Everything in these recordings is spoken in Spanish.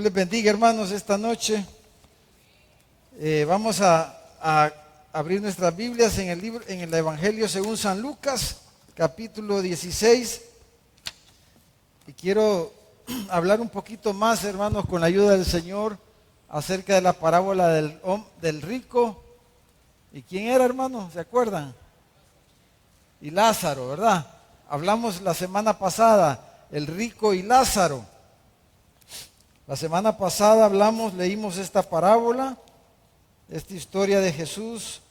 Dios les bendiga, hermanos, esta noche. Vamos a abrir nuestras Biblias en el Evangelio según San Lucas, capítulo 16. Y quiero hablar un poquito más, hermanos, con la ayuda del Señor, acerca de la parábola del rico. ¿Y quién era, hermanos? ¿Se acuerdan? Y Lázaro, ¿verdad? Hablamos la semana pasada, el rico y Lázaro. La semana pasada leímos esta parábola, esta historia de Jesús,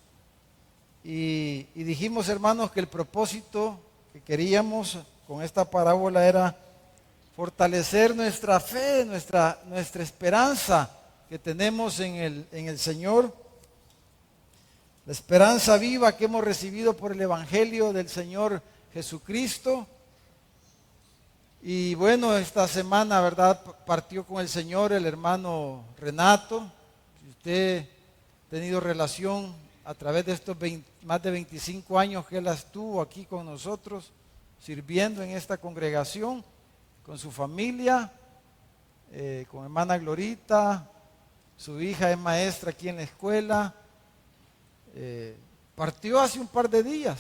y dijimos, hermanos, que el propósito que queríamos con esta parábola era fortalecer nuestra fe, nuestra esperanza que tenemos en el Señor, la esperanza viva que hemos recibido por el Evangelio del Señor Jesucristo. Y bueno, esta semana, ¿verdad?, partió con el Señor el hermano Renato. Si usted ha tenido relación a través de estos más de 25 años que él estuvo aquí con nosotros, sirviendo en esta congregación, con su familia, con hermana Glorita, su hija es maestra aquí en la escuela, partió hace un par de días.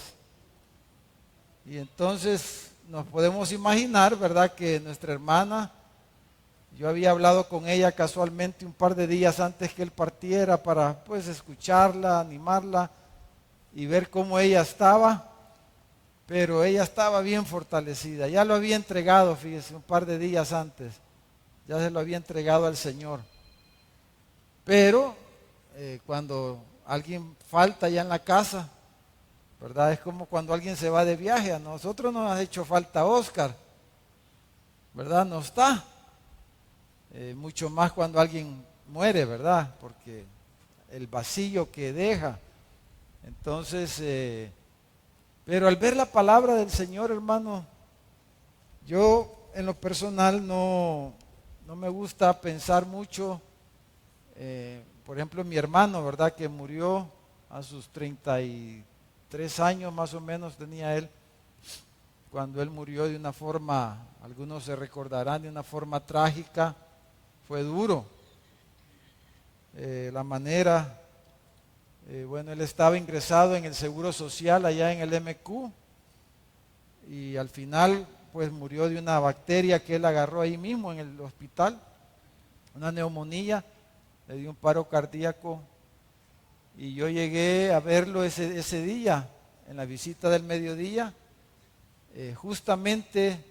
Y entonces nos podemos imaginar, ¿verdad?, que nuestra hermana, yo había hablado con ella casualmente un par de días antes que él partiera para pues escucharla, animarla y ver cómo ella estaba, pero ella estaba bien fortalecida, ya lo había entregado, fíjese, un par de días antes, ya se lo había entregado al Señor. Pero cuando alguien falta ya en la casa, ¿verdad? Es como cuando alguien se va de viaje. A nosotros nos ha hecho falta Oscar, ¿verdad? No está. Mucho más cuando alguien muere, ¿verdad? Porque el vacío que deja. Entonces, pero al ver la palabra del Señor, hermano, yo en lo personal no me gusta pensar mucho. Por ejemplo, mi hermano, ¿verdad?, que murió a sus 33 años más o menos tenía él, cuando él murió de una forma, algunos se recordarán, de una forma trágica. Fue duro la manera, bueno, él estaba ingresado en el Seguro Social allá en el MQ y al final pues murió de una bacteria que él agarró ahí mismo en el hospital, una neumonía, le dio un paro cardíaco. Y yo llegué a verlo ese día, en la visita del mediodía, justamente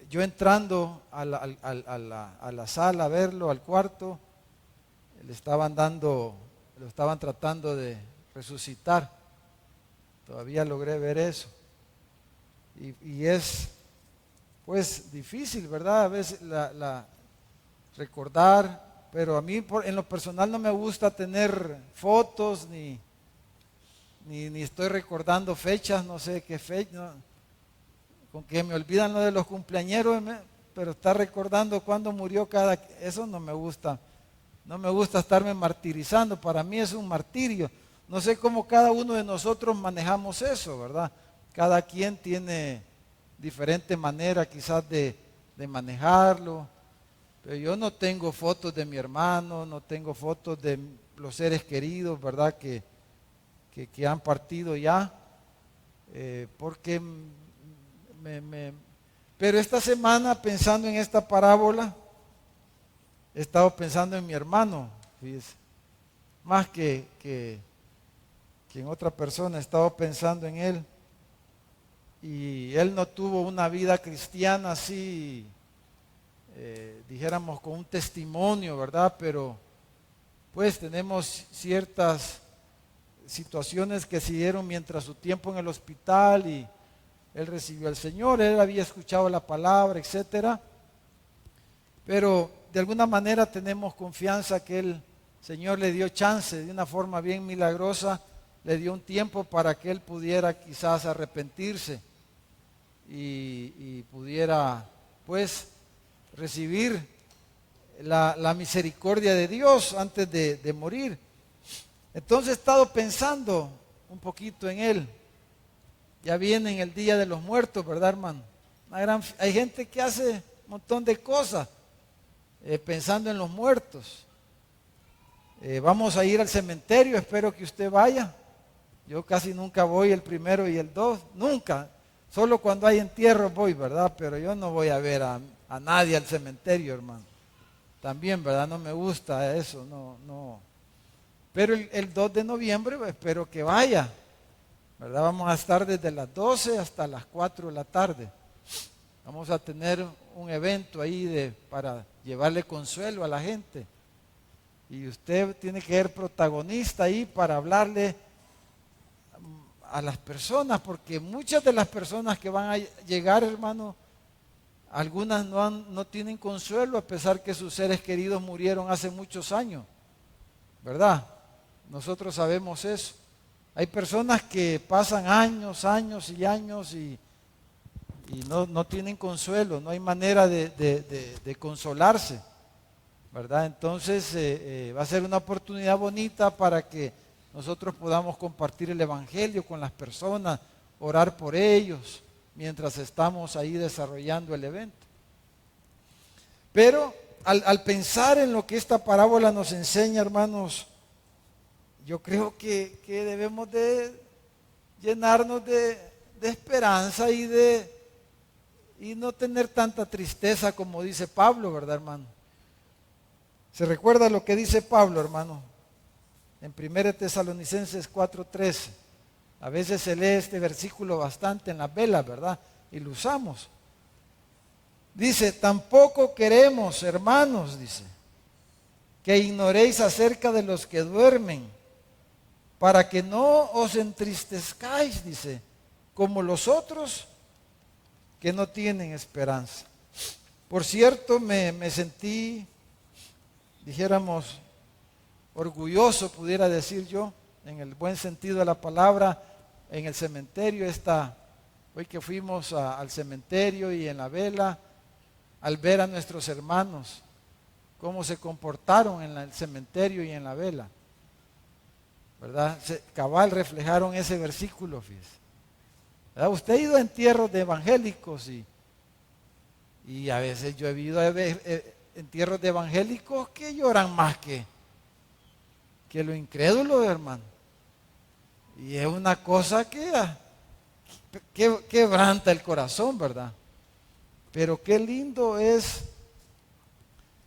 yo entrando a la sala a verlo, al cuarto, lo estaban tratando de resucitar. Todavía logré ver eso. Y es pues difícil, ¿verdad? A veces recordar. Pero a mí en lo personal no me gusta tener fotos ni estoy recordando fechas, no sé qué fecha, no, con que me olvidan lo de los cumpleañeros, pero estar recordando cuándo murió eso no me gusta. No me gusta estarme martirizando, para mí es un martirio. No sé cómo cada uno de nosotros manejamos eso, ¿verdad? Cada quien tiene diferente manera quizás de manejarlo. Pero yo no tengo fotos de mi hermano, no tengo fotos de los seres queridos, ¿verdad?, que han partido ya, porque pero esta semana, pensando en esta parábola, he estado pensando en mi hermano, fíjese, más que en otra persona, he estado pensando en él, y él no tuvo una vida cristiana así, dijéramos con un testimonio, ¿verdad? Pero pues tenemos ciertas situaciones que se dieron mientras su tiempo en el hospital y él recibió al Señor, él había escuchado la palabra, etcétera. Pero de alguna manera tenemos confianza que el Señor le dio chance de una forma bien milagrosa, le dio un tiempo para que él pudiera quizás arrepentirse y pudiera pues recibir la misericordia de Dios antes de morir. Entonces he estado pensando un poquito en él. Ya viene el Día de los Muertos, ¿verdad, hermano? Hay gente que hace un montón de cosas. pensando en los muertos. Vamos a ir al cementerio, espero que usted vaya. Yo casi nunca voy el 1 y el 2, nunca. Solo cuando hay entierro voy, ¿verdad? Pero yo no voy a ver a nadie al cementerio, hermano. También, ¿verdad? No me gusta eso, no. Pero el 2 de noviembre espero que vaya, ¿verdad? Vamos a estar desde las 12 hasta las 4 de la tarde. Vamos a tener un evento ahí para llevarle consuelo a la gente. Y usted tiene que ser protagonista ahí para hablarle a las personas, porque muchas de las personas que van a llegar, hermano, algunas no tienen consuelo a pesar que sus seres queridos murieron hace muchos años, ¿verdad? Nosotros sabemos eso. Hay personas que pasan años y años y no tienen consuelo, no hay manera de consolarse, ¿verdad? Entonces va a ser una oportunidad bonita para que nosotros podamos compartir el Evangelio con las personas, orar por ellos mientras estamos ahí desarrollando el evento. Pero al pensar en lo que esta parábola nos enseña, hermanos, yo creo que debemos de llenarnos de esperanza y no tener tanta tristeza como dice Pablo, ¿verdad, hermano? ¿Se recuerda lo que dice Pablo, hermano? En 1 Tesalonicenses 4:13. A veces se lee este versículo bastante en las velas, ¿verdad? Y lo usamos. Dice, tampoco queremos, hermanos, dice, que ignoréis acerca de los que duermen, para que no os entristezcáis, dice, como los otros que no tienen esperanza. Por cierto, me sentí, dijéramos, orgulloso, pudiera decir yo, en el buen sentido de la palabra, en el cementerio, hoy que fuimos al cementerio y en la vela, al ver a nuestros hermanos, cómo se comportaron en el cementerio y en la vela, ¿verdad? Cabal reflejaron ese versículo, fíjese. ¿Verdad? Usted ha ido a entierros de evangélicos y a veces yo he ido a entierros de evangélicos que lloran más que lo incrédulo, hermano. Y es una cosa que quebranta el corazón, ¿verdad? Pero qué lindo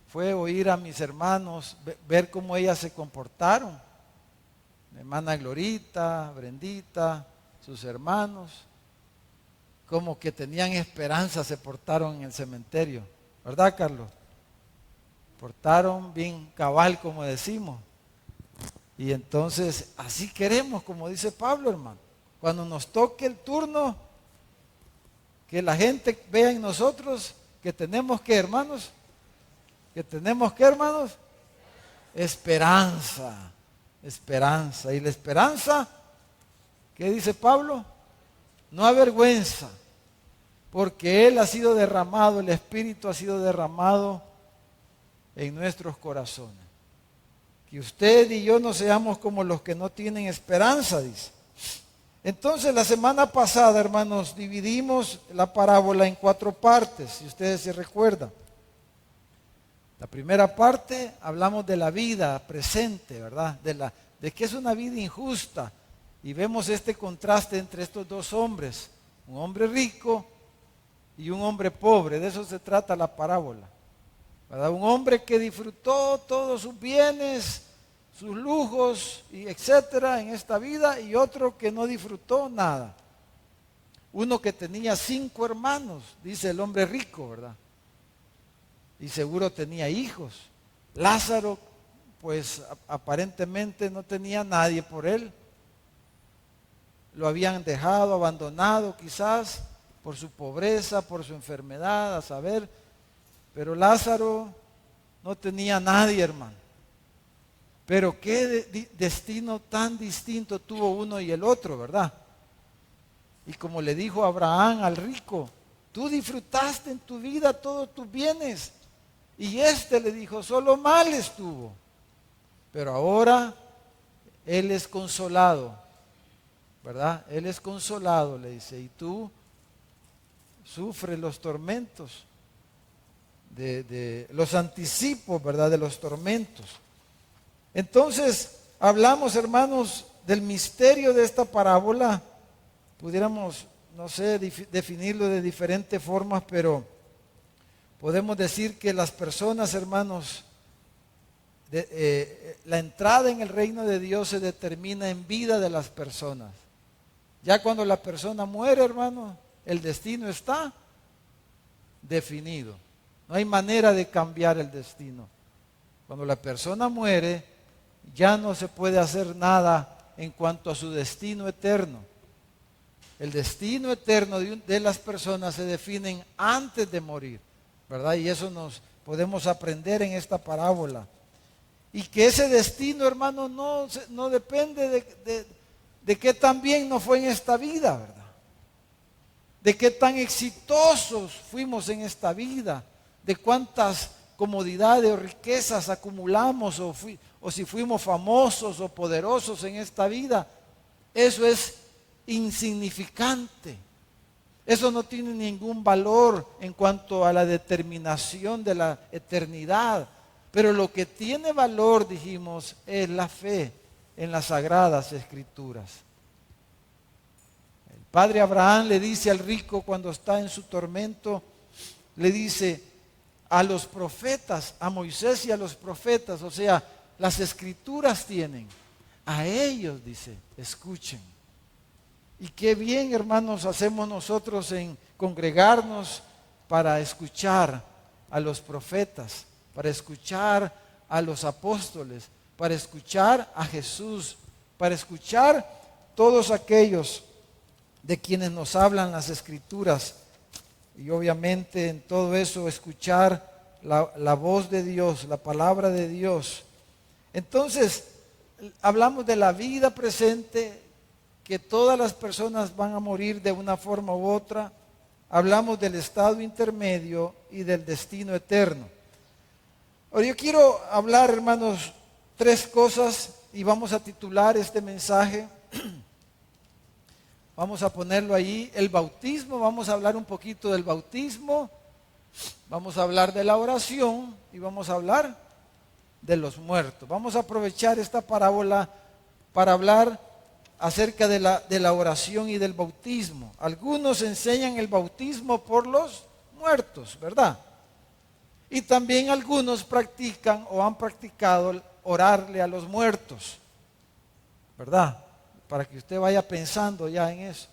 fue oír a mis hermanos, ver cómo ellas se comportaron. Mi hermana Glorita, Brendita, sus hermanos, como que tenían esperanza, se portaron en el cementerio. ¿Verdad, Carlos? Portaron bien cabal, como decimos. Y entonces, así queremos, como dice Pablo, hermano. Cuando nos toque el turno, que la gente vea en nosotros que tenemos que, hermanos, esperanza, esperanza. Y la esperanza, ¿qué dice Pablo? No avergüenza, porque Él ha sido derramado, el Espíritu ha sido derramado en nuestros corazones. Que usted y yo no seamos como los que no tienen esperanza, dice. Entonces, la semana pasada, hermanos, dividimos la parábola en 4 partes, si ustedes se recuerdan. La primera parte hablamos de la vida presente, ¿verdad? De que es una vida injusta. Y vemos este contraste entre estos dos hombres, un hombre rico y un hombre pobre. De eso se trata la parábola, ¿verdad? Un hombre que disfrutó todos sus bienes, sus lujos, y etcétera, en esta vida, y otro que no disfrutó nada. Uno que tenía 5 hermanos, dice el hombre rico, ¿verdad? Y seguro tenía hijos. Lázaro, pues aparentemente no tenía nadie por él. Lo habían dejado, abandonado quizás, por su pobreza, por su enfermedad, a saber. Pero Lázaro no tenía nadie, hermano. Pero qué destino tan distinto tuvo uno y el otro, ¿verdad? Y como le dijo Abraham al rico, tú disfrutaste en tu vida todos tus bienes. Y le dijo, solo mal estuvo. Pero ahora él es consolado, ¿verdad? Él es consolado, le dice, y tú sufres los tormentos. de los anticipos, ¿verdad? De los tormentos. Entonces, hablamos, hermanos, del misterio de esta parábola. Pudiéramos, no sé, definirlo de diferentes formas, pero podemos decir que las personas, hermanos, la entrada en el reino de Dios se determina en vida de las personas. Ya cuando la persona muere, hermano, el destino está definido. No hay manera de cambiar el destino. Cuando la persona muere, ya no se puede hacer nada en cuanto a su destino eterno. El destino eterno de las personas se definen antes de morir, ¿verdad? Y eso nos podemos aprender en esta parábola. Y que ese destino, hermano, no depende de qué tan bien nos fue en esta vida, ¿verdad? De qué tan exitosos fuimos en esta vida, de cuántas comodidades o riquezas acumulamos, o si fuimos famosos o poderosos en esta vida. Eso es insignificante. Eso no tiene ningún valor en cuanto a la determinación de la eternidad. Pero lo que tiene valor, dijimos, es la fe en las sagradas escrituras. El padre Abraham le dice al rico cuando está en su tormento, le dice a los profetas, a Moisés y a los profetas, o sea, las escrituras tienen, a ellos dice, escuchen. Y qué bien, hermanos, hacemos nosotros en congregarnos para escuchar a los profetas, para escuchar a los apóstoles, para escuchar a Jesús, para escuchar todos aquellos de quienes nos hablan las escrituras. Y obviamente en todo eso escuchar la voz de Dios, la palabra de Dios. Entonces, hablamos de la vida presente, que todas las personas van a morir de una forma u otra. Hablamos del estado intermedio y del destino eterno. Ahora yo quiero hablar, hermanos, 3 cosas y vamos a titular este mensaje. Vamos a ponerlo ahí, el bautismo, vamos a hablar un poquito del bautismo, vamos a hablar de la oración y vamos a hablar de los muertos. Vamos a aprovechar esta parábola para hablar acerca de la oración y del bautismo. Algunos enseñan el bautismo por los muertos, ¿verdad? Y también algunos practican o han practicado orarle a los muertos, ¿verdad? Para que usted vaya pensando ya en eso.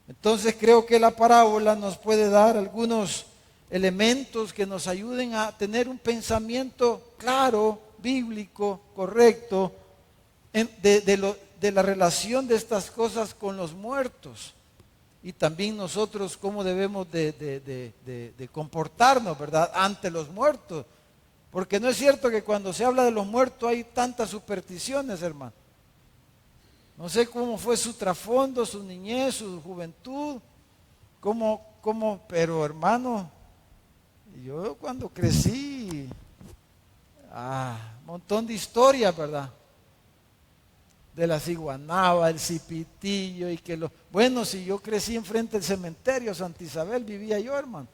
Entonces creo que la parábola nos puede dar algunos elementos que nos ayuden a tener un pensamiento claro, bíblico, correcto, de la relación de estas cosas con los muertos. Y también nosotros cómo debemos de comportarnos, ¿verdad? Ante los muertos. Porque no es cierto que cuando se habla de los muertos hay tantas supersticiones, hermano. No sé cómo fue su trasfondo, su niñez, su juventud, pero hermano, yo cuando crecí, un montón de historias, ¿verdad? De la ciguanaba, el cipitillo y bueno, si yo crecí enfrente del cementerio Santa Isabel, vivía yo, hermano,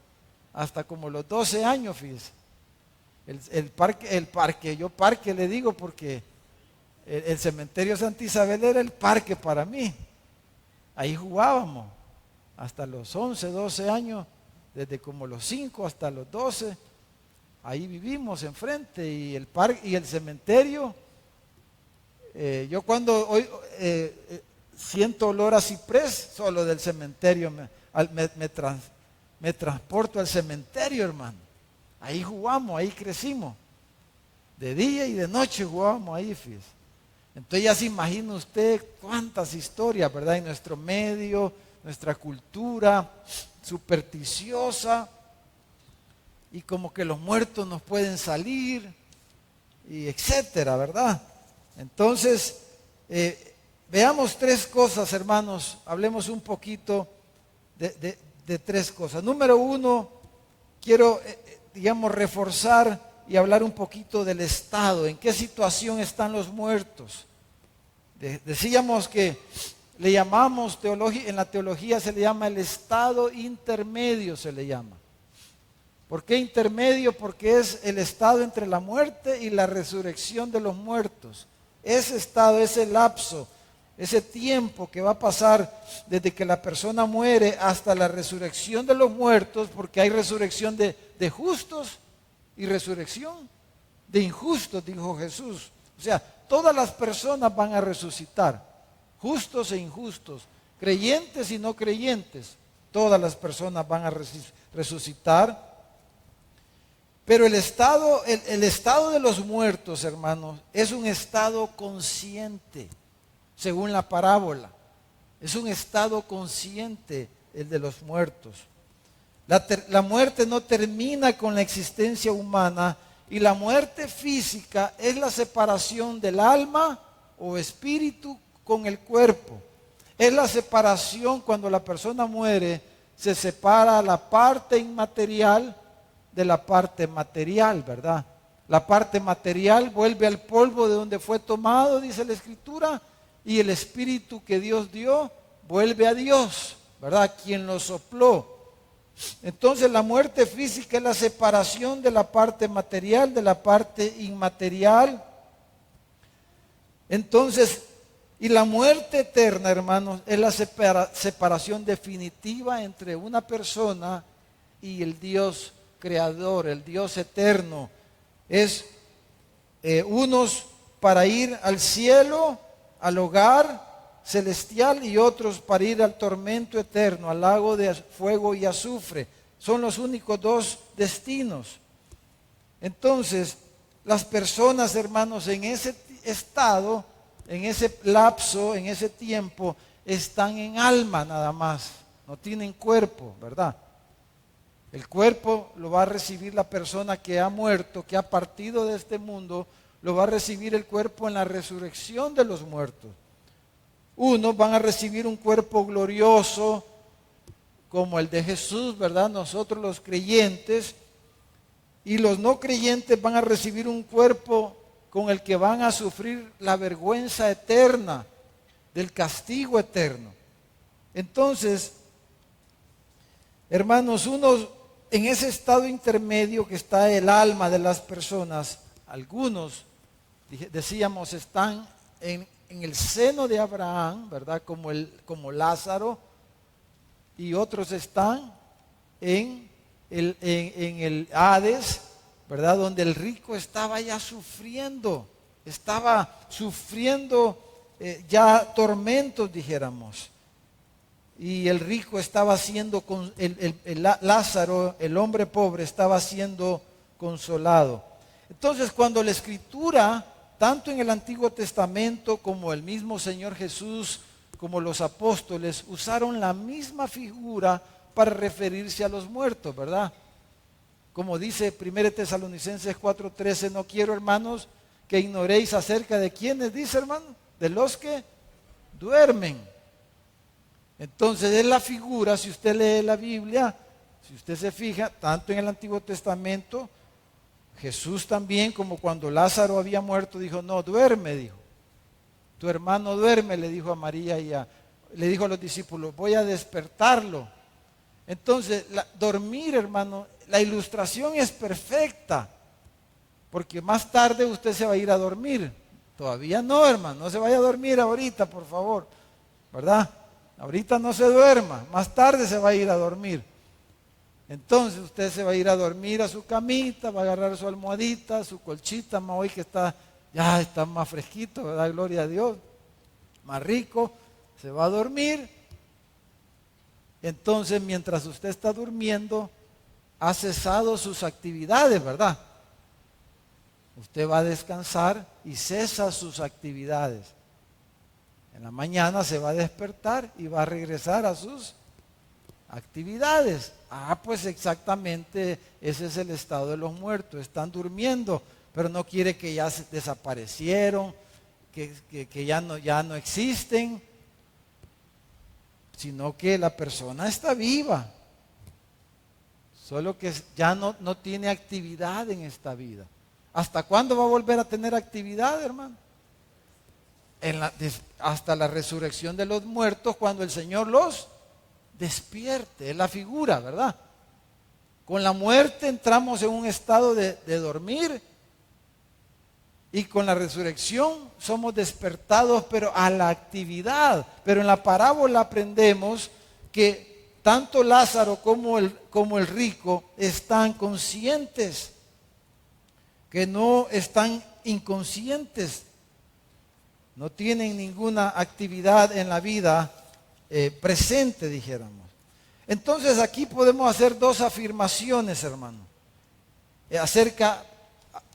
hasta como los 12 años, fíjese. El parque, yo parque le digo porque el cementerio Santa Isabel era el parque para mí. Ahí jugábamos hasta los 11, 12 años, desde como los 5 hasta los 12. Ahí vivimos enfrente y el parque y el cementerio. Yo cuando hoy siento olor a ciprés, solo del cementerio me transporto al cementerio, hermano. Ahí jugamos, ahí crecimos. De día y de noche jugábamos ahí, fíjese. Entonces ya se imagina usted cuántas historias, ¿verdad? En nuestro medio, nuestra cultura supersticiosa, y como que los muertos nos pueden salir, y etcétera, ¿verdad? Entonces, veamos 3 cosas, hermanos. Hablemos un poquito de 3 cosas. Número 1, quiero, reforzar y hablar un poquito del estado. ¿En qué situación están los muertos? Decíamos que le llamamos, en la teología se le llama el estado intermedio, se le llama. ¿Por qué intermedio? Porque es el estado entre la muerte y la resurrección de los muertos. Ese estado, ese lapso, ese tiempo que va a pasar desde que la persona muere hasta la resurrección de los muertos, porque hay resurrección de justos y resurrección de injustos, dijo Jesús. O sea, todas las personas van a resucitar, justos e injustos, creyentes y no creyentes. Todas las personas van a resucitar. Pero el estado de los muertos, hermanos, es un estado consciente, según la parábola. Es un estado consciente el de los muertos. La muerte no termina con la existencia humana, y la muerte física es la separación del alma o espíritu con el cuerpo. Es la separación cuando la persona muere, se separa la parte inmaterial de la parte material, ¿verdad? La parte material vuelve al polvo de donde fue tomado, dice la Escritura, y el espíritu que Dios dio vuelve a Dios, ¿verdad? Quien lo sopló. Entonces la muerte física es la separación de la parte material de la parte inmaterial. Entonces, y la muerte eterna, hermanos, es la separación definitiva entre una persona y el Dios creador, el Dios eterno. Es unos para ir al cielo, al hogar celestial, y otros para ir al tormento eterno, al lago de fuego y azufre. Son los únicos dos destinos. Entonces, las personas, hermanos, en ese estado, en ese lapso, en ese tiempo, están en alma nada más, no tienen cuerpo, ¿verdad? El cuerpo lo va a recibir la persona que ha muerto, que ha partido de este mundo, lo va a recibir el cuerpo en la resurrección de los muertos. Unos van a recibir un cuerpo glorioso como el de Jesús, ¿verdad? Nosotros los creyentes, y los no creyentes van a recibir un cuerpo con el que van a sufrir la vergüenza eterna, del castigo eterno. Entonces, hermanos, unos en ese estado intermedio que está el alma de las personas, algunos, decíamos, están en el seno de Abraham, ¿verdad? Como Lázaro, y otros están en el Hades, ¿verdad? Donde el rico estaba ya sufriendo ya tormentos, dijéramos. Y el rico estaba siendo, Lázaro, el hombre pobre, estaba siendo consolado. Entonces, cuando la Escritura, tanto en el Antiguo Testamento como el mismo Señor Jesús, como los apóstoles, usaron la misma figura para referirse a los muertos, ¿verdad? Como dice 1 Tesalonicenses 4:13, no quiero, hermanos, que ignoréis acerca de quiénes, dice, hermano, de los que duermen. Entonces es la figura, si usted lee la Biblia, si usted se fija, tanto en el Antiguo Testamento, Jesús también, como cuando Lázaro había muerto, dijo, no, duerme, dijo. Tu hermano duerme, le dijo a María y le dijo a los discípulos, voy a despertarlo. Entonces, dormir, hermano, la ilustración es perfecta, porque más tarde usted se va a ir a dormir. Todavía no, hermano, no se vaya a dormir ahorita, por favor, ¿verdad? Ahorita no se duerma, más tarde se va a ir a dormir. Entonces usted se va a ir a dormir a su camita, va a agarrar su almohadita, su colchita, más hoy que ya está más fresquito, ¿verdad? Gloria a Dios, más rico, se va a dormir. Entonces, mientras usted está durmiendo, ha cesado sus actividades, ¿verdad? Usted va a descansar y cesa sus actividades. En la mañana se va a despertar y va a regresar a sus actividades. Pues exactamente ese es el estado de los muertos. Están durmiendo, pero no quiere que ya desaparecieron, que ya no existen, sino que la persona está viva, solo que ya no tiene actividad en esta vida. ¿Hasta cuándo va a volver a tener actividad, hermano? Hasta la resurrección de los muertos, cuando el Señor los despierte. Es la figura, ¿verdad? Con la muerte entramos en un estado de dormir y con la resurrección somos despertados, pero a la actividad. Pero en la parábola aprendemos que tanto Lázaro como el rico están conscientes, que no están inconscientes, no tienen ninguna actividad en la vida presente, dijéramos. Entonces aquí podemos hacer dos afirmaciones, hermano,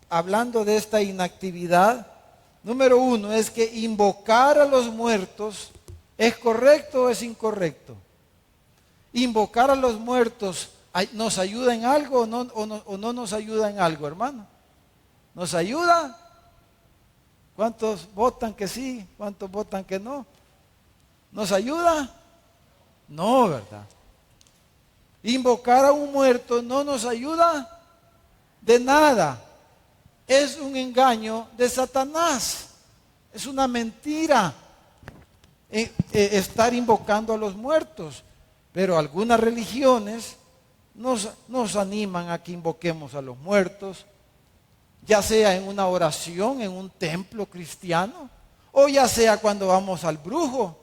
hablando de esta inactividad. Número uno es que invocar a los muertos es correcto o es incorrecto. Invocar a los muertos nos ayuda en algo o no nos ayuda en algo, hermano. ¿Nos ayuda? ¿Cuántos votan que sí? ¿Cuántos votan que no? ¿Nos ayuda? No, ¿verdad? Invocar a un muerto no nos ayuda de nada. Es un engaño de Satanás. Es una mentira estar invocando a los muertos. Pero algunas religiones nos animan a que invoquemos a los muertos, ya sea en una oración, en un templo cristiano, o ya sea cuando vamos al brujo,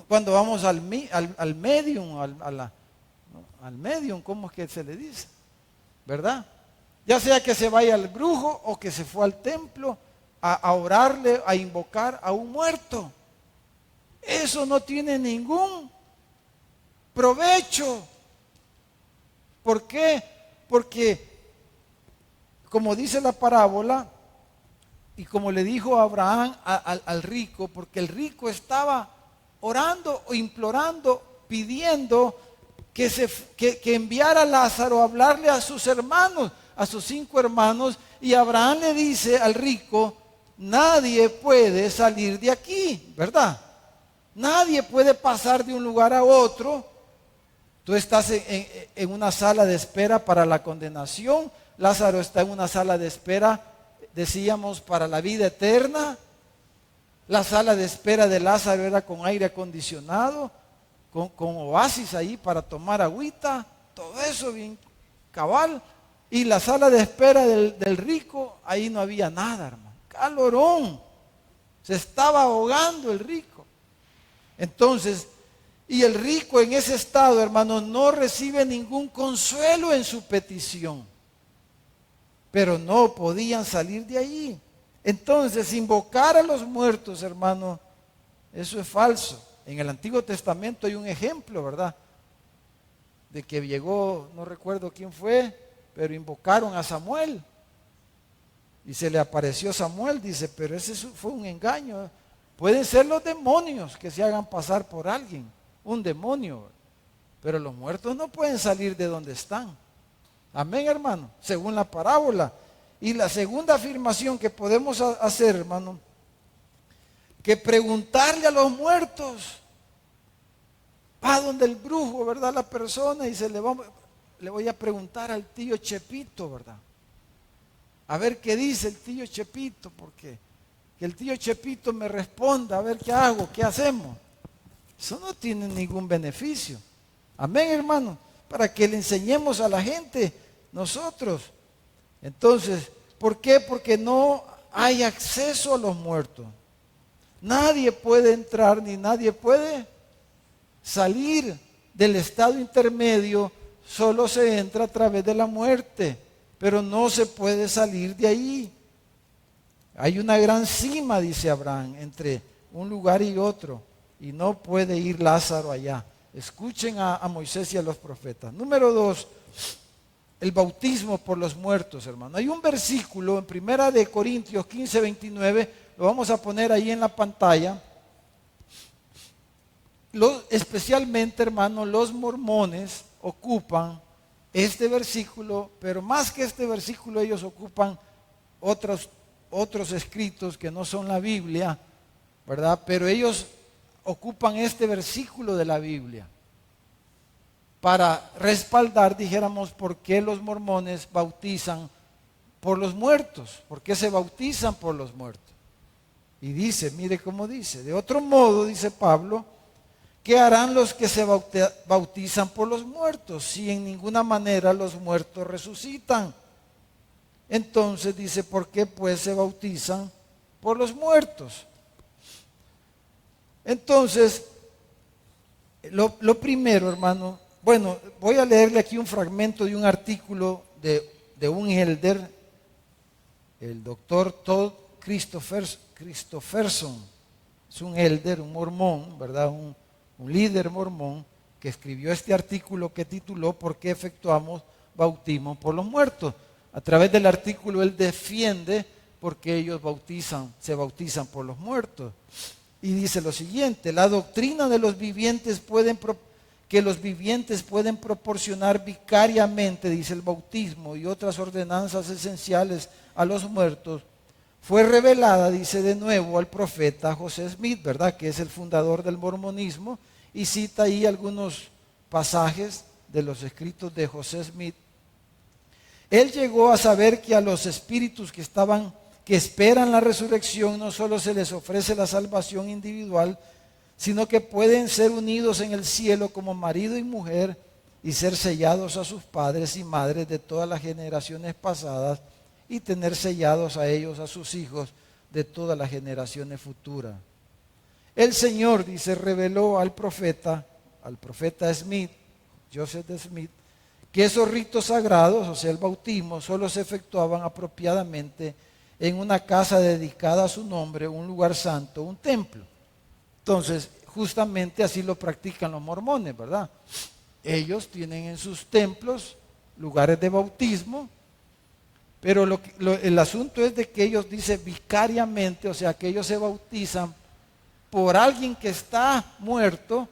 cuando vamos al medium, al medium, ¿cómo es que se le dice? ¿Verdad? Ya sea que se vaya al brujo o que se fue al templo a orarle, a invocar a un muerto. Eso no tiene ningún provecho. ¿Por qué? Porque, como dice la parábola, y como le dijo Abraham al rico, porque el rico estaba orando o implorando, pidiendo que enviara a Lázaro a hablarle a sus hermanos, a sus 5 hermanos, y Abraham le dice al rico: nadie puede salir de aquí, ¿verdad? Nadie puede pasar de un lugar a otro. Tú estás en una sala de espera para la condenación. Lázaro está en una sala de espera, decíamos, para la vida eterna. La sala de espera de Lázaro era con aire acondicionado, con oasis ahí para tomar agüita, todo eso bien cabal. Y la sala de espera del rico, ahí no había nada, hermano. Calorón. Se estaba ahogando el rico. Entonces, y el rico en ese estado, hermano, no recibe ningún consuelo en su petición. Pero no podían salir de ahí. Entonces, invocar a los muertos, hermano, eso es falso. En el Antiguo Testamento hay un ejemplo, ¿verdad? De que llegó, no recuerdo quién fue, pero invocaron a Samuel. Y se le apareció Samuel, dice, pero ese fue un engaño. Pueden ser los demonios que se hagan pasar por alguien, un demonio. Pero los muertos no pueden salir de donde están. Amén, hermano, según la parábola. Y la segunda afirmación que podemos hacer, hermano, que preguntarle a los muertos, va donde el brujo, ¿verdad? La persona y le voy a preguntar al tío Chepito, ¿verdad? A ver qué dice el tío Chepito, porque que el tío Chepito me responda, a ver qué hago, qué hacemos. Eso no tiene ningún beneficio. Amén, hermano, para que le enseñemos a la gente nosotros. Entonces, ¿por qué? Porque no hay acceso a los muertos. Nadie puede entrar ni nadie puede salir del estado intermedio. Solo se entra a través de la muerte, pero no se puede salir de ahí. Hay una gran cima, dice Abraham, entre un lugar y otro, y no puede ir Lázaro allá. Escuchen a Moisés y a los profetas. Número 2, el bautismo por los muertos, hermano. Hay un versículo en 1 de Corintios 15, 29, lo vamos a poner ahí en la pantalla. Especialmente, hermano, los mormones ocupan este versículo, pero más que este versículo, ellos ocupan otros escritos que no son la Biblia, ¿verdad? Pero ellos ocupan este versículo de la Biblia para respaldar, dijéramos, por qué los mormones bautizan por los muertos, por qué se bautizan por los muertos. Y dice, mire cómo dice, de otro modo, dice Pablo, ¿qué harán los que se bautizan por los muertos? Si en ninguna manera los muertos resucitan. Entonces dice, ¿por qué pues se bautizan por los muertos? Entonces, lo primero, hermano, bueno, voy a leerle aquí un fragmento de un artículo de un elder, el doctor Todd Christofferson. Es un elder, un mormón, ¿verdad? Un líder mormón que escribió este artículo que tituló ¿Por qué efectuamos bautismo por los muertos? A través del artículo él defiende por qué ellos se bautizan por los muertos. Y dice lo siguiente: la doctrina de los vivientes que los vivientes pueden proporcionar vicariamente, dice, el bautismo y otras ordenanzas esenciales a los muertos, fue revelada, dice de nuevo, al profeta José Smith, ¿verdad? Que es el fundador del mormonismo, y cita ahí algunos pasajes de los escritos de José Smith. Él llegó a saber que a los espíritus que esperan la resurrección no solo se les ofrece la salvación individual, sino que pueden ser unidos en el cielo como marido y mujer y ser sellados a sus padres y madres de todas las generaciones pasadas y tener sellados a ellos, a sus hijos, de todas las generaciones futuras. El Señor, dice, reveló al profeta Smith, Joseph Smith, que esos ritos sagrados, o sea, el bautismo, solo se efectuaban apropiadamente en una casa dedicada a su nombre, un lugar santo, un templo. Entonces, justamente así lo practican los mormones, ¿verdad? Ellos tienen en sus templos lugares de bautismo, pero el asunto es de que ellos dicen vicariamente, o sea, que ellos se bautizan por alguien que está muerto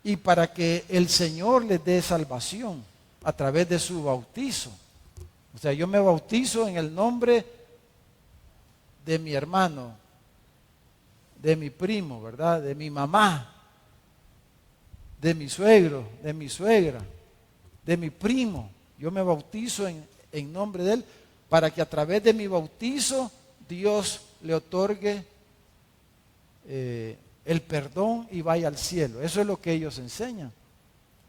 y para que el Señor les dé salvación a través de su bautizo. O sea, yo me bautizo en el nombre de mi hermano, de mi primo, ¿verdad? De mi mamá, de mi suegro, de mi suegra, de mi primo. Yo me bautizo en nombre de él para que a través de mi bautizo Dios le otorgue el perdón y vaya al cielo. Eso es lo que ellos enseñan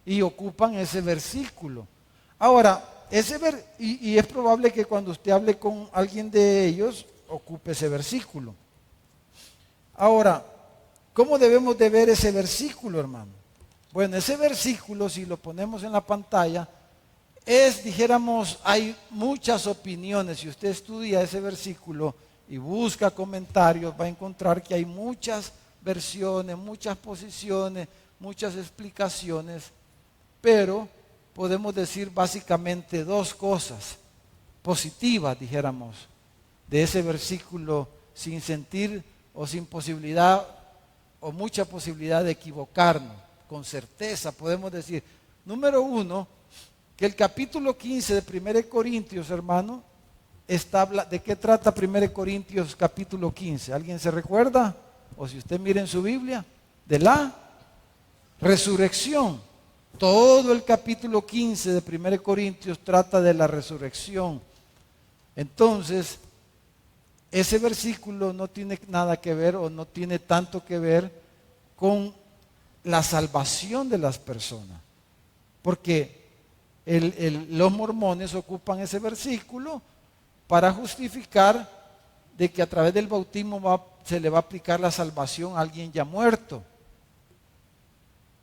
y ocupan ese versículo. Ahora, y es probable que cuando usted hable con alguien de ellos ocupe ese versículo. Ahora, ¿cómo debemos de ver ese versículo, hermano? Bueno, ese versículo, si lo ponemos en la pantalla, dijéramos, hay muchas opiniones. Si usted estudia ese versículo y busca comentarios, va a encontrar que hay muchas versiones, muchas posiciones, muchas explicaciones, pero podemos decir básicamente dos cosas positivas, dijéramos, de ese versículo, sin sentir o sin posibilidad o mucha posibilidad de equivocarnos. Con certeza podemos decir, número uno, que el capítulo 15 de 1 Corintios, hermano, ¿de qué trata 1 Corintios capítulo 15? ¿Alguien se recuerda? O si usted mira en su Biblia, de la resurrección. Todo el capítulo 15 de 1 Corintios trata de la resurrección. Entonces, ese versículo no tiene nada que ver o no tiene tanto que ver con la salvación de las personas. Porque los mormones ocupan ese versículo para justificar de que a través del bautismo se le va a aplicar la salvación a alguien ya muerto.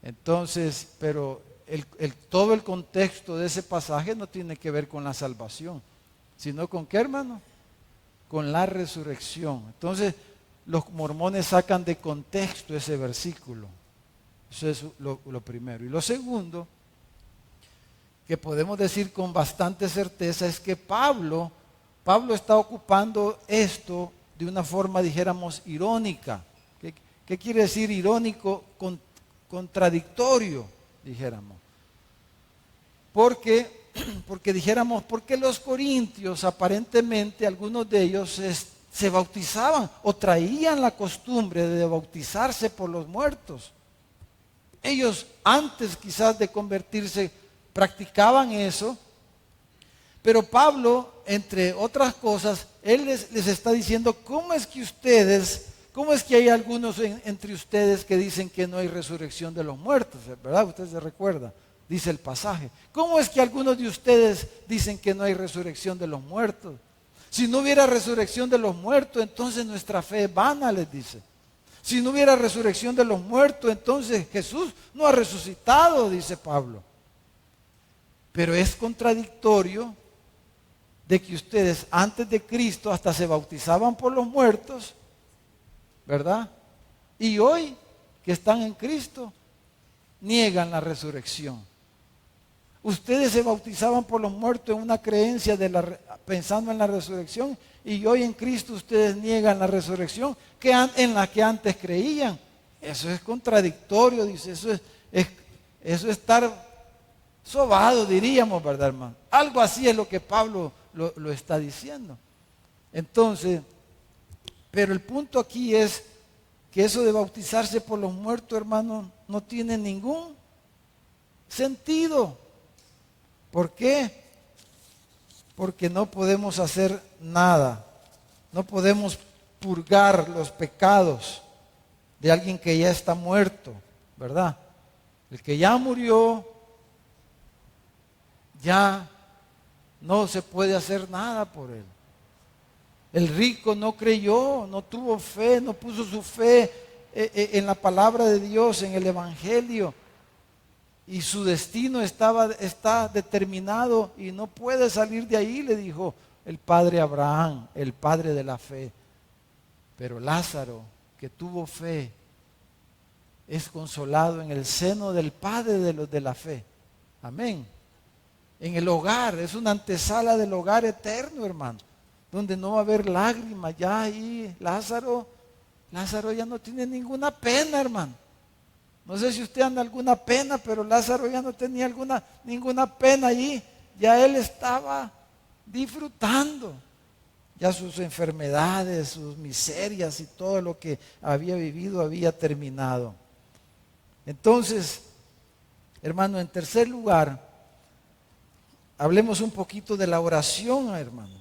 Entonces, pero todo el contexto de ese pasaje no tiene que ver con la salvación, sino con ¿qué, hermano? Con la resurrección. Entonces, los mormones sacan de contexto ese versículo. Eso es lo primero. Y lo segundo, que podemos decir con bastante certeza, es que Pablo está ocupando esto de una forma, dijéramos, irónica. ¿Qué quiere decir irónico? Contradictorio, dijéramos. Porque dijéramos, porque los corintios, aparentemente, algunos de ellos se bautizaban o traían la costumbre de bautizarse por los muertos. Ellos, antes quizás de convertirse, practicaban eso, pero Pablo, entre otras cosas, él les está diciendo, ¿cómo es que ustedes ¿Cómo es que hay algunos entre ustedes que dicen que no hay resurrección de los muertos? ¿Verdad? Usted se recuerda, dice el pasaje. ¿Cómo es que algunos de ustedes dicen que no hay resurrección de los muertos? Si no hubiera resurrección de los muertos, entonces nuestra fe es vana, les dice. Si no hubiera resurrección de los muertos, entonces Jesús no ha resucitado, dice Pablo. Pero es contradictorio de que ustedes antes de Cristo hasta se bautizaban por los muertos, ¿verdad? Y hoy que están en Cristo, niegan la resurrección. Ustedes se bautizaban por los muertos en una creencia pensando en la resurrección, y hoy en Cristo ustedes niegan la resurrección en la que antes creían. Eso es contradictorio, dice, eso es estar sobado, diríamos, ¿verdad, hermano? Algo así es lo que Pablo lo está diciendo. Entonces, pero el punto aquí es que eso de bautizarse por los muertos, hermano, no tiene ningún sentido. ¿Por qué? Porque no podemos hacer nada. No podemos purgar los pecados de alguien que ya está muerto, ¿verdad? El que ya murió, ya no se puede hacer nada por él. El rico no creyó, no tuvo fe, no puso su fe en la palabra de Dios, en el Evangelio. Y su destino está determinado y no puede salir de ahí, le dijo el padre Abraham, el padre de la fe. Pero Lázaro, que tuvo fe, es consolado en el seno del Padre de los de la fe. Amén. En el hogar, es una antesala del hogar eterno, hermano, donde no va a haber lágrimas. Ya ahí Lázaro ya no tiene ninguna pena, hermano. No sé si usted anda alguna pena, pero Lázaro ya no tenía ninguna pena allí. Ya él estaba disfrutando. Ya sus enfermedades, sus miserias y todo lo que había vivido había terminado. Entonces, hermano, en tercer lugar, hablemos un poquito de la oración, hermano.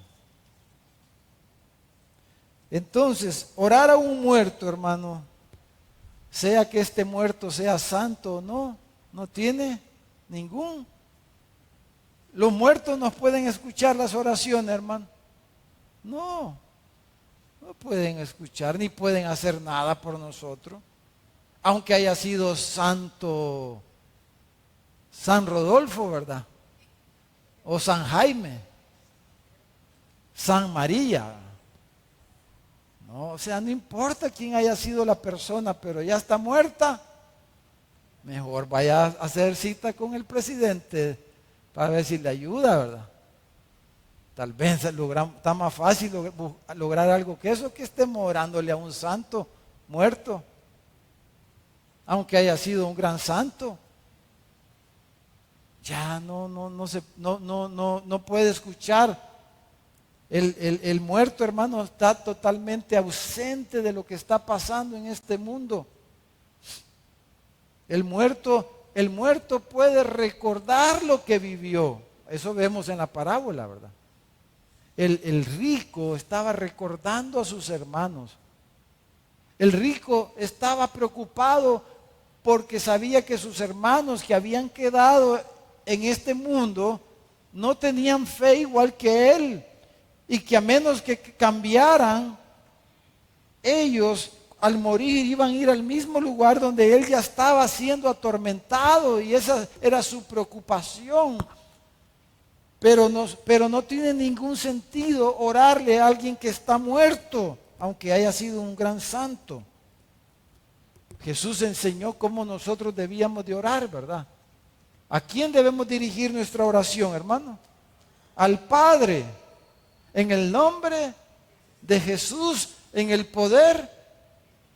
Entonces, orar a un muerto, hermano, sea que este muerto sea santo o no, no tiene ningún. Los muertos no pueden escuchar las oraciones, hermano. No pueden escuchar ni pueden hacer nada por nosotros. Aunque haya sido santo San Rodolfo, ¿verdad? O San Jaime, San María. No, o sea, no importa quién haya sido la persona, pero ya está muerta. Mejor vaya a hacer cita con el presidente para ver si le ayuda, ¿verdad? Tal vez está más fácil lograr algo que eso, que estemos orándole a un santo muerto, aunque haya sido un gran santo. Ya no puede escuchar. El muerto, hermano, está totalmente ausente de lo que está pasando en este mundo. El muerto puede recordar lo que vivió. Eso vemos en la parábola, ¿verdad? El rico estaba recordando a sus hermanos. El rico estaba preocupado porque sabía que sus hermanos que habían quedado en este mundo no tenían fe igual que él, y que a menos que cambiaran, ellos al morir iban a ir al mismo lugar donde él ya estaba siendo atormentado, y esa era su preocupación. Pero no tiene ningún sentido orarle a alguien que está muerto, aunque haya sido un gran santo. Jesús enseñó cómo nosotros debíamos de orar, ¿verdad? ¿A quién debemos dirigir nuestra oración, hermano? Al Padre, en el nombre de Jesús, en el poder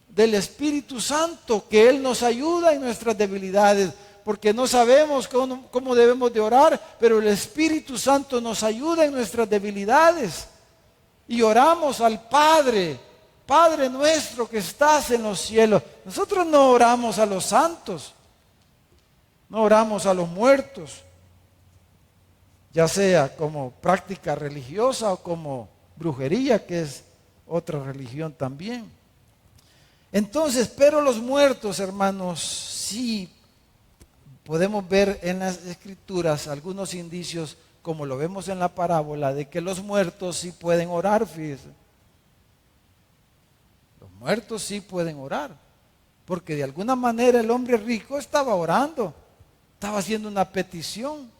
del Espíritu Santo, que Él nos ayuda en nuestras debilidades, porque no sabemos cómo debemos de orar, pero el Espíritu Santo nos ayuda en nuestras debilidades. Y oramos al Padre, Padre nuestro que estás en los cielos. Nosotros no oramos a los santos, no oramos a los muertos, ya sea como práctica religiosa o como brujería, que es otra religión también. Entonces, pero los muertos, hermanos, sí podemos ver en las Escrituras algunos indicios, como lo vemos en la parábola, de que los muertos sí pueden orar, fíjense. Los muertos sí pueden orar, porque de alguna manera el hombre rico estaba orando, estaba haciendo una petición,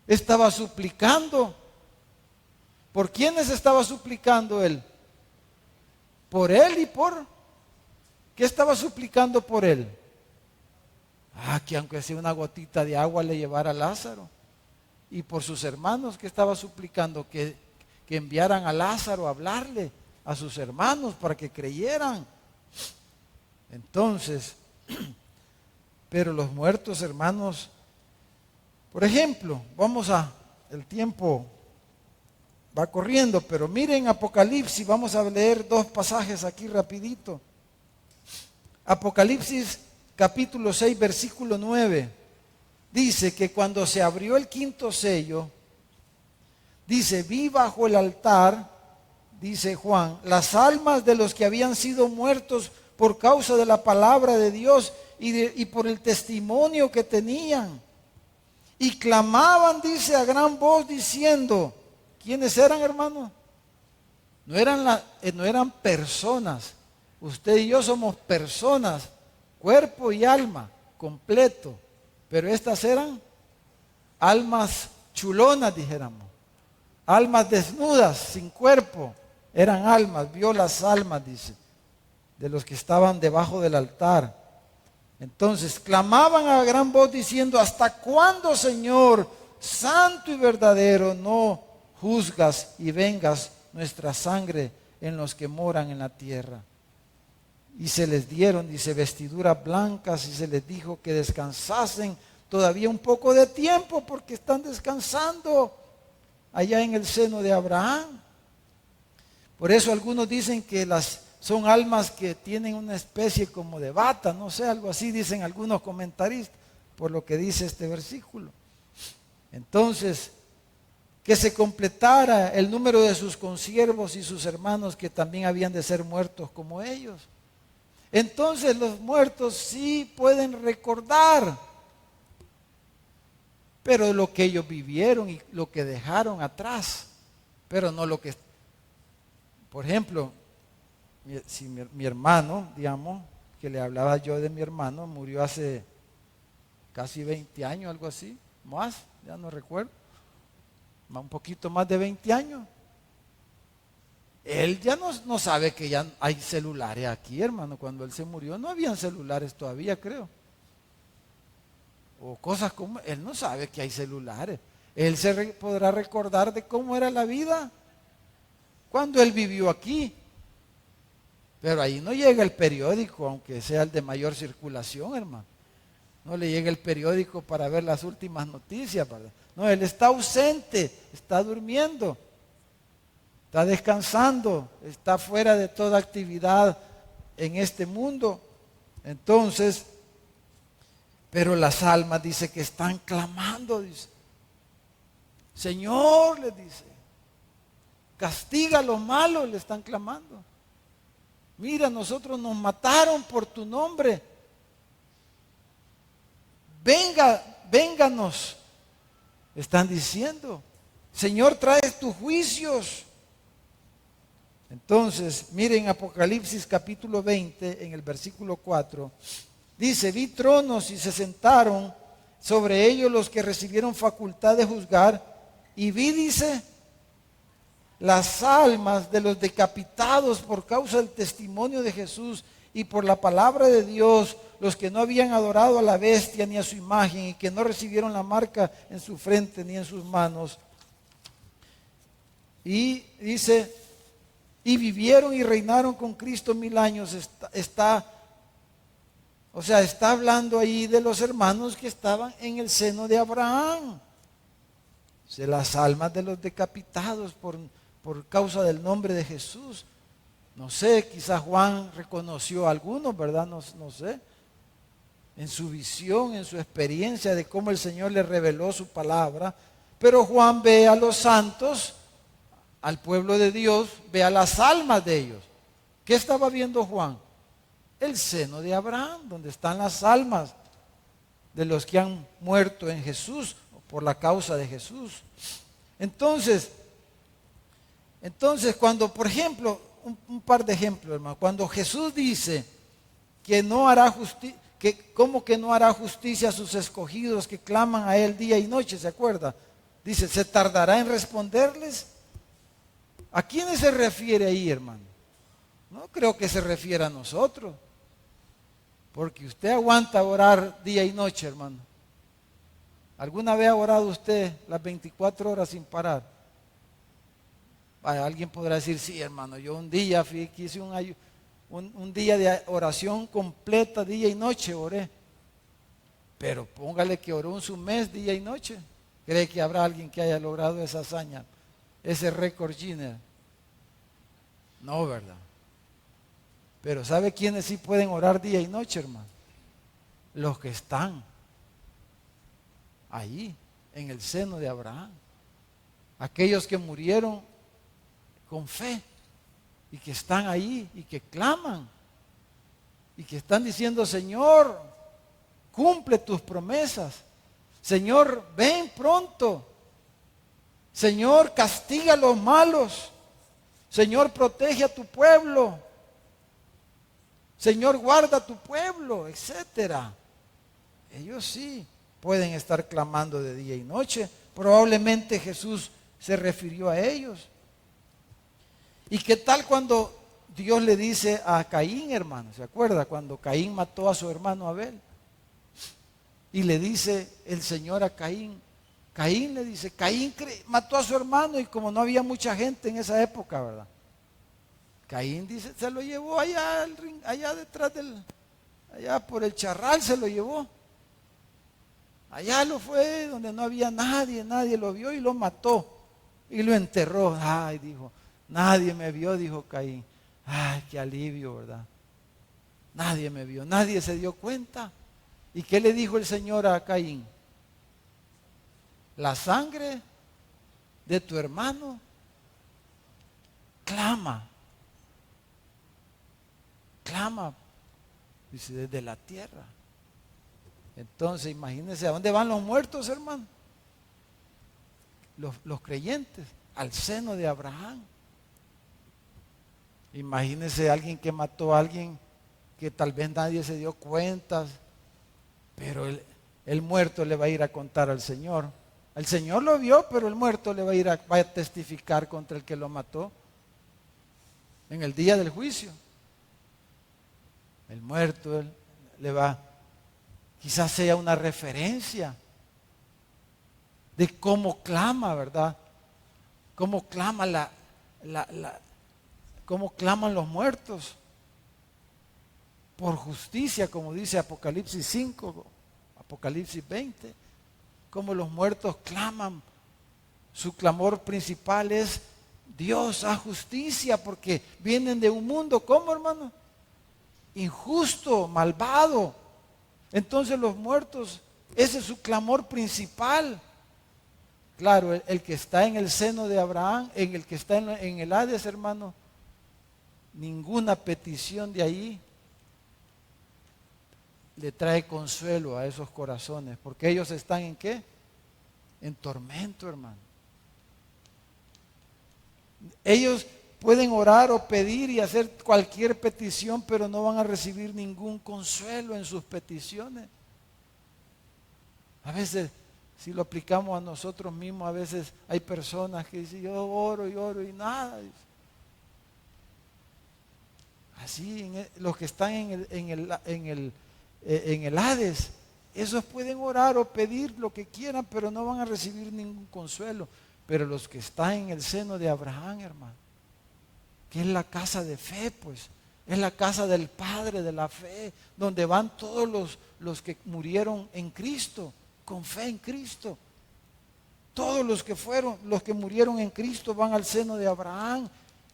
estaba suplicando. ¿Por quiénes estaba suplicando él? Por él y por... ¿Qué estaba suplicando por él? Que aunque sea una gotita de agua le llevara a Lázaro. Y por sus hermanos, que estaba suplicando que enviaran a Lázaro a hablarle a sus hermanos para que creyeran. Entonces, pero los muertos, hermanos, por ejemplo, el tiempo va corriendo, pero miren Apocalipsis, vamos a leer 2 pasajes aquí rapidito. Apocalipsis capítulo 6, versículo 9, dice que cuando se abrió el 5º sello, dice, vi bajo el altar, dice Juan, las almas de los que habían sido muertos por causa de la palabra de Dios y por el testimonio que tenían. Y clamaban, dice, a gran voz diciendo, ¿quiénes eran, hermanos? No eran personas. Usted y yo somos personas, cuerpo y alma, completo. Pero estas eran almas chulonas, dijéramos. Almas desnudas, sin cuerpo. Eran almas, vio las almas, dice, de los que estaban debajo del altar. Entonces clamaban a gran voz diciendo, ¿hasta cuándo, Señor, santo y verdadero, no juzgas y vengas nuestra sangre en los que moran en la tierra? Y se les dieron, dice, vestiduras blancas y se les dijo que descansasen todavía un poco de tiempo porque están descansando allá en el seno de Abraham. Por eso algunos dicen que son almas que tienen una especie como de bata, no sé, algo así dicen algunos comentaristas, por lo que dice este versículo. Entonces, que se completara el número de sus consiervos y sus hermanos que también habían de ser muertos como ellos. Entonces los muertos sí pueden recordar, pero lo que ellos vivieron y lo que dejaron atrás, pero no lo que... Por ejemplo, si mi hermano, digamos, que le hablaba yo de mi hermano, murió hace casi 20 años, algo así, más, ya no recuerdo, un poquito más de 20 años. Él ya no sabe que ya hay celulares aquí, hermano. Cuando él se murió no habían celulares todavía, creo. O cosas como, él no sabe que hay celulares. Él podrá recordar de cómo era la vida cuando él vivió aquí. Pero ahí no llega el periódico, aunque sea el de mayor circulación, hermano. No le llega el periódico para ver las últimas noticias, ¿verdad? No, él está ausente, está durmiendo, está descansando, está fuera de toda actividad en este mundo. Entonces, pero las almas dice que están clamando, dice, Señor, le dice, castiga lo malo, le están clamando. Mira, nosotros nos mataron por tu nombre. Vénganos, están diciendo. Señor, trae tus juicios. Entonces, miren Apocalipsis capítulo 20, en el versículo 4, dice, vi tronos y se sentaron sobre ellos los que recibieron facultad de juzgar, y vi, dice, las almas de los decapitados por causa del testimonio de Jesús y por la palabra de Dios, los que no habían adorado a la bestia ni a su imagen y que no recibieron la marca en su frente ni en sus manos. Y dice, y vivieron y reinaron con Cristo 1000 años. Está hablando ahí de los hermanos que estaban en el seno de Abraham. De las almas de los decapitados por causa del nombre de Jesús. No sé, quizás Juan reconoció a algunos, ¿verdad? No sé. En su visión, en su experiencia de cómo el Señor le reveló su palabra. Pero Juan ve a los santos, al pueblo de Dios, ve a las almas de ellos. ¿Qué estaba viendo Juan? El seno de Abraham, donde están las almas de los que han muerto en Jesús por la causa de Jesús. Entonces cuando, por ejemplo, un par de ejemplos, hermano, cuando Jesús dice que no hará justicia, ¿cómo que no hará justicia a sus escogidos que claman a Él día y noche? ¿Se acuerda? Dice, ¿se tardará en responderles? ¿A quiénes se refiere ahí, hermano? No creo que se refiera a nosotros, porque usted aguanta orar día y noche, hermano. ¿Alguna vez ha orado usted las 24 horas sin parar? Alguien podrá decir, sí, hermano, yo un día hice un día de oración completa, día y noche oré. Pero póngale que oró en su mes, día y noche. ¿Cree que habrá alguien que haya logrado esa hazaña, ese récord Guinness? No, ¿verdad? Pero ¿sabe quiénes sí pueden orar día y noche, hermano? Los que están ahí, en el seno de Abraham. Aquellos que murieron con fe y que están ahí y que claman y que están diciendo, Señor, cumple tus promesas. Señor, ven pronto. Señor, castiga a los malos. Señor, protege a tu pueblo. Señor, guarda a tu pueblo, etcétera. Ellos sí pueden estar clamando de día y noche. Probablemente Jesús se refirió a ellos. ¿Y qué tal cuando Dios le dice a Caín, hermano? ¿Se acuerda? Cuando Caín mató a su hermano Abel. Y le dice el Señor a Caín. Caín le dice, Caín mató a su hermano y como no había mucha gente en esa época, ¿verdad? Caín dice, se lo llevó allá, allá detrás allá por el charral se lo llevó. Allá lo fue donde no había nadie, nadie lo vio y lo mató. Y lo enterró. Ay, dijo, nadie me vio, dijo Caín. Ay, qué alivio, ¿verdad? Nadie me vio, nadie se dio cuenta. ¿Y qué le dijo el Señor a Caín? La sangre de tu hermano clama, dice, desde la tierra. Entonces, imagínense, ¿a dónde van los muertos, hermano? Los creyentes, al seno de Abraham. Imagínense alguien que mató a alguien que tal vez nadie se dio cuenta, pero el muerto le va a ir a contar al Señor. El Señor lo vio, pero el muerto le va a testificar contra el que lo mató en el día del juicio. El muerto le va, quizás sea una referencia de cómo clama, ¿verdad? Cómo clama cómo claman los muertos por justicia, como dice Apocalipsis 5, Apocalipsis 20. Como los muertos claman, su clamor principal es Dios, haz justicia, porque vienen de un mundo, ¿cómo, hermano? Injusto, malvado. Entonces los muertos, ese es su clamor principal. Claro, el que está en el seno de Abraham, el que está en el Hades, hermano, ninguna petición de ahí le trae consuelo a esos corazones, porque ellos están ¿en qué? En tormento, hermano. Ellos pueden orar o pedir y hacer cualquier petición, pero no van a recibir ningún consuelo en sus peticiones. A veces, si lo aplicamos a nosotros mismos, a veces hay personas que dicen, yo oro y nada. Así, los que están en el Hades, esos pueden orar o pedir lo que quieran, pero no van a recibir ningún consuelo. Pero los que están en el seno de Abraham, hermano, que es la casa de fe, pues, es la casa del Padre de la fe, donde van todos los que murieron en Cristo, con fe en Cristo. Todos los que murieron en Cristo van al seno de Abraham.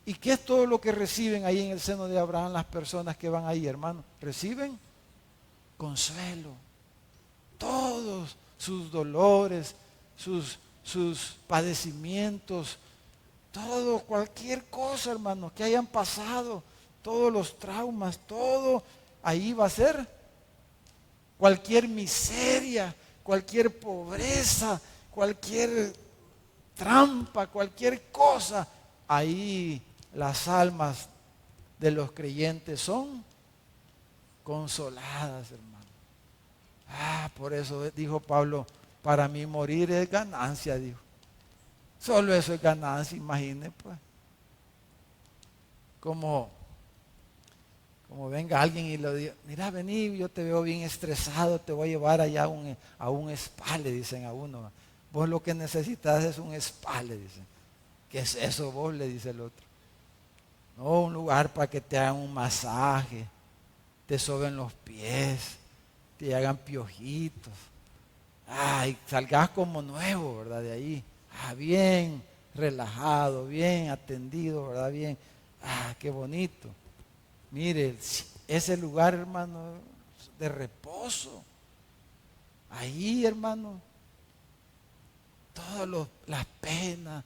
¿Y qué es todo lo que reciben ahí en el seno de Abraham las personas que van ahí, hermano? Reciben consuelo. Todos sus dolores, sus padecimientos, todo, cualquier cosa, hermano, que hayan pasado, todos los traumas, todo ahí va a ser. Cualquier miseria, cualquier pobreza, cualquier trampa, cualquier cosa, ahí las almas de los creyentes son consoladas, hermano. Por eso dijo Pablo, para mí morir es ganancia, dijo. Solo eso es ganancia, imagínense, pues. Como venga alguien y le diga, mira, vení, yo te veo bien estresado, te voy a llevar allá a un spa, le dicen a uno. Vos lo que necesitas es un spa, le dicen. ¿Qué es eso vos? Le dice el otro. No, un lugar para que te hagan un masaje, te soben los pies, te hagan piojitos. Y salgas como nuevo, ¿verdad? De ahí. Bien relajado, bien atendido, ¿verdad? Bien. Qué bonito. Mire, ese lugar, hermano, de reposo. Ahí, hermano, todas las penas,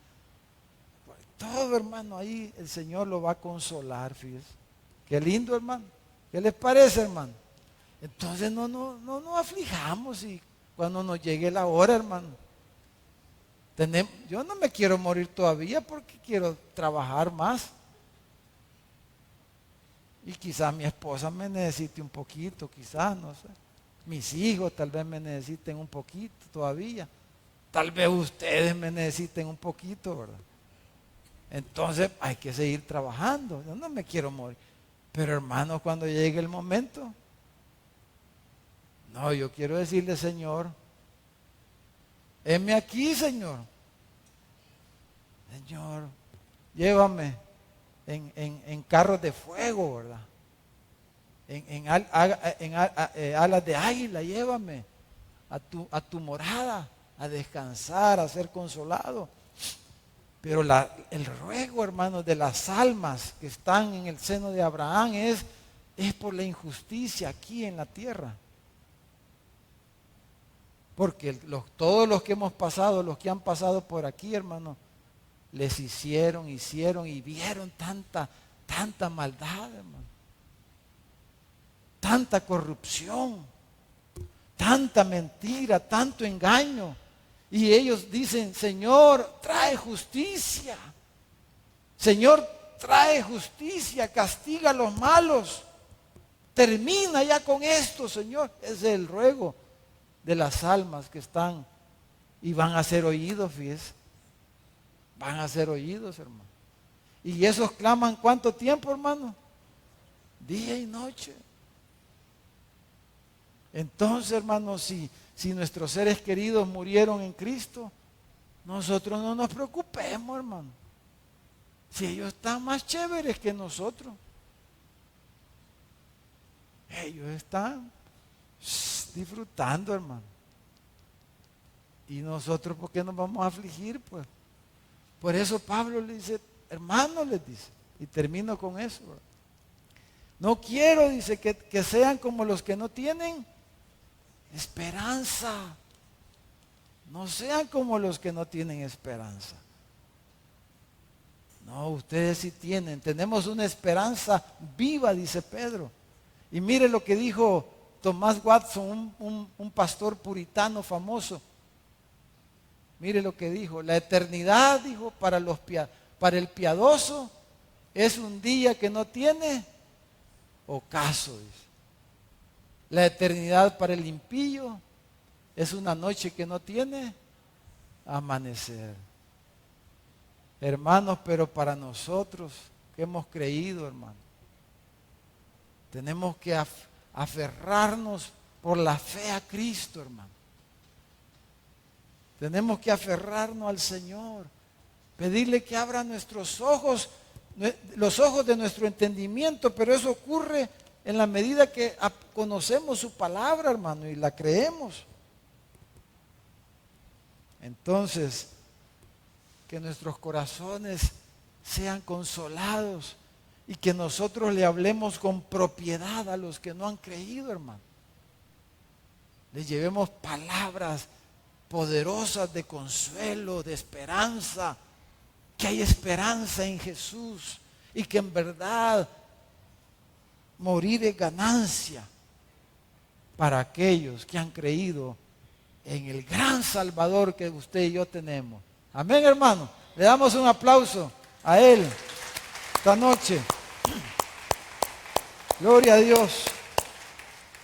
todo, hermano, ahí el Señor lo va a consolar, fíjese. Qué lindo, hermano. ¿Qué les parece, hermano? Entonces no nos aflijamos y cuando nos llegue la hora, hermano. Yo no me quiero morir todavía porque quiero trabajar más. Y quizás mi esposa me necesite un poquito, quizás, no sé. Mis hijos tal vez me necesiten un poquito todavía. Tal vez ustedes me necesiten un poquito, ¿verdad? Entonces hay que seguir trabajando. Yo no me quiero morir. Pero hermano, cuando llegue el momento, no, yo quiero decirle, Señor, heme aquí, Señor. Señor, llévame en carros de fuego, ¿verdad? En alas de águila, llévame a tu morada, a descansar, a ser consolado. Pero el ruego, hermanos, de las almas que están en el seno de Abraham es por la injusticia aquí en la tierra. Porque todos los que hemos pasado, los que han pasado por aquí, hermano, les hicieron y vieron tanta maldad, hermano. Tanta corrupción, tanta mentira, tanto engaño. Y ellos dicen, Señor, trae justicia. Señor, trae justicia, castiga a los malos. Termina ya con esto, Señor. Ese es el ruego de las almas que están y van a ser oídos, fíjese. Van a ser oídos, hermano. Y esos claman ¿cuánto tiempo, hermano? Día y noche. Entonces, hermano, si nuestros seres queridos murieron en Cristo, nosotros no nos preocupemos, hermano. Si ellos están más chéveres que nosotros. Ellos están disfrutando, hermano. Y nosotros, ¿por qué nos vamos a afligir, pues? Por eso Pablo le dice, hermano, les dice, y termino con eso. No quiero, dice, que sean como los que no tienen esperanza. No sean como los que no tienen esperanza. No, ustedes sí tienen. Tenemos una esperanza viva, dice Pedro. Y mire lo que dijo Thomas Watson, un pastor puritano famoso. Mire lo que dijo. La eternidad, dijo, para el piadoso es un día que no tiene ocaso, dice. La eternidad para el impío es una noche que no tiene amanecer. Hermanos, pero para nosotros que hemos creído, hermano, tenemos que aferrarnos por la fe a Cristo, hermano. Tenemos que aferrarnos al Señor, pedirle que abra nuestros ojos, los ojos de nuestro entendimiento, pero eso ocurre en la medida que conocemos su palabra, hermano, y la creemos. Entonces, que nuestros corazones sean consolados y que nosotros le hablemos con propiedad a los que no han creído, hermano. Les llevemos palabras poderosas de consuelo, de esperanza, que hay esperanza en Jesús y que en verdad morir es ganancia para aquellos que han creído en el gran Salvador que usted y yo tenemos. Amén, hermano. Le damos un aplauso a Él esta noche. Gloria a Dios.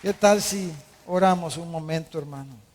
¿Qué tal si oramos un momento, hermano?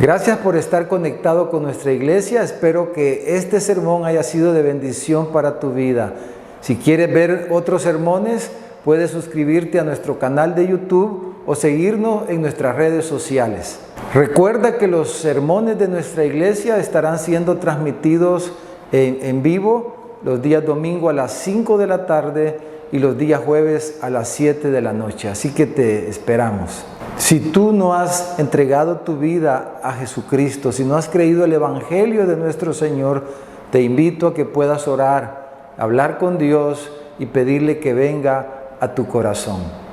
Gracias por estar conectado con nuestra iglesia. Espero que este sermón haya sido de bendición para tu vida. Si quieres ver otros sermones, puedes suscribirte a nuestro canal de YouTube o seguirnos en nuestras redes sociales. Recuerda que los sermones de nuestra iglesia estarán siendo transmitidos en vivo los días domingo a las 5 de la tarde y los días jueves a las 7 de la noche. Así que te esperamos. Si tú no has entregado tu vida a Jesucristo, si no has creído el Evangelio de nuestro Señor, te invito a que puedas orar, hablar con Dios y pedirle que venga a tu corazón.